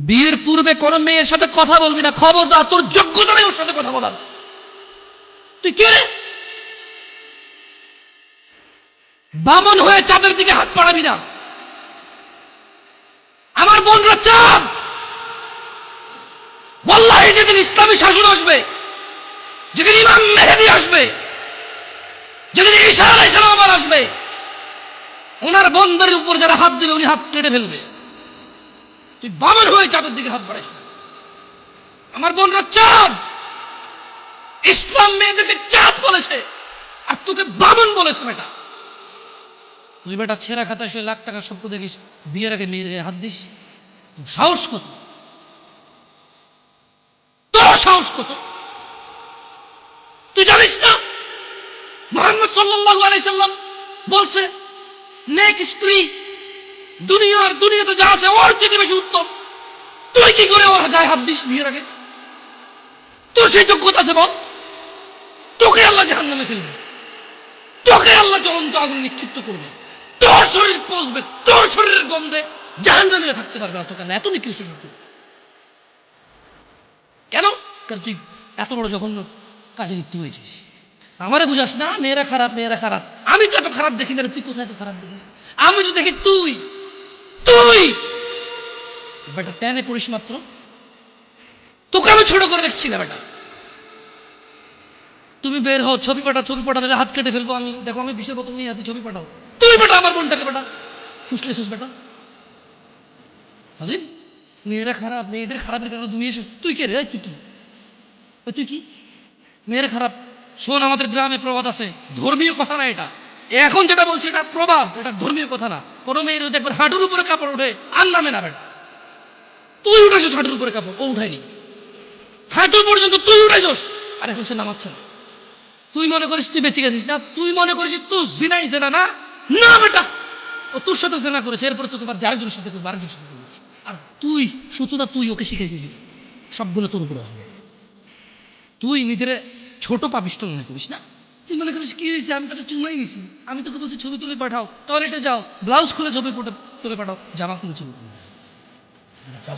বিয়ের পূর্বে কোন মেয়ের সাথে কথা বলবি না, খবরদার, তোর যোগ্যতা নেই ওর সাথে কথা বলার। তুই কে রে? বামন হয়ে চাঁদের দিকে হাত বাড়াবি না। আমার বোনরা চাঁদ। ওয়াল্লাহি যেদিন ইসলামী শাসন আসবে, যেদিন ইমাম মেহেদী আসবে, যেদিন ঈসা আলাইহিস সালাম আবার আসবে, ওনার বন্ধের উপর যারা হাত দিবে উনি হাত কেটে ফেলবে। তুই বামন হয়ে চাঁদের দিকে হাত বাড়াইস না। আমার বোনরা চাঁদ। ইসলাম মেয়েদেরকে চাঁদ বলেছে, আর তোকে বামন বলেছে বেটা। তুই বেটা ছেঁড়া খাতা সে লাখ টাকার স্বপ্ন দেখিস, বিয়ের আগে মেয়ের হাত দিস? সাহস কত তোর, সাহস কত? তুই জানিস না মুহাম্মদ সাল্লাল্লাহু আলাইহি সাল্লাম বলছে নেক স্ত্রী দুনিয়াতে যা আছে ওর চেয়ে বেশি উত্তম। তুই কি করে ওর গায়ে হাত দিস বিয়ের আগে? তোর সেই যোগ্যতা আছে বল? তোকে আল্লাহ জাহান্নামে ফেলবে, তোকে আল্লাহ জ্বলন্ত আগুন নিক্ষিপ্ত করবে, তোর শরীর পচবে, তোর শরীরের গন্ধে জাহান্নামে থাকতে পারবে না। তোকে আল্লাহ এত নিকৃষ্ট শত্রু কেন? কারণ তুই এত বড় জঘন্য কাজে লিপ্ত হয়েছিস। আমারে বুঝাস না মেয়েরা খারাপ, মেয়েরা খারাপ। আমি তো এত খারাপ দেখি না, তুই কোথায় এত খারাপ দেখিস? আমি তো দেখি তুই তুই বেটা টেনে পড়িস মাত্র। তোকে আমি ছোট করে দেখছি না বেটা। তুমি বের হও, ছবি পাঠাও, ছবি পাঠালে হাত কেটে ফেলবো আমি। দেখো আমি বিষের বোতল নিয়ে আসি, ছবি পাঠাও। তুই বেটা আমার বোনটাকে বেটা ফুসলেছিস বেটা। হাজির মেয়েরা খারাপ, মেয়েদের খারাপের কারণে তুমি এসে তুই কে রে? তুই কি? তুই কি মেয়েরা খারাপ? শোন, আমাদের গ্রামে প্রবাদ আছে, ধর্মীয় কথা না এটা। এখন যেটা বলছি এটা প্রবাদ, এটা ধর্মীয় কথা না। কোনো মেয়ের দেখবেন হাঁটুর উপরে কাপড় ওঠে, আর নামে না বেটা। তুই উঠেছিস হাঁটুর উপরে কাপড়, ও উঠায়নি। হাঁটু পর্যন্ত তুই উঠেছিস, আর এখন সে নামাচ্ছে না। তুই মনে করিস তুই বেঁচে গেছিস না? তুই মনে করিস তুই জিনাই জেনা না? না বেটা, ও তোর সাথে জেনা করেছে, এরপরে তোকে আরেকজনের সাথে করবো, আরেকজনের সাথে করবো। আর তুই সূচনা তুই ওকে শিখেছিস, সবগুলো তোর উপরে আসবে। তুই নিজের ছোট পাপিষ্ট মনে করিস না? তুই মনে করিস কি হয়েছে, আমি তো চুমাই নিছি। আমি তোকে বলছি ছবি তুলে পাঠাও, টয়লেটে যাও, ব্লাউজ খুলে ছবি তুলে পাঠাও, জামা খুলে ছবি তুলে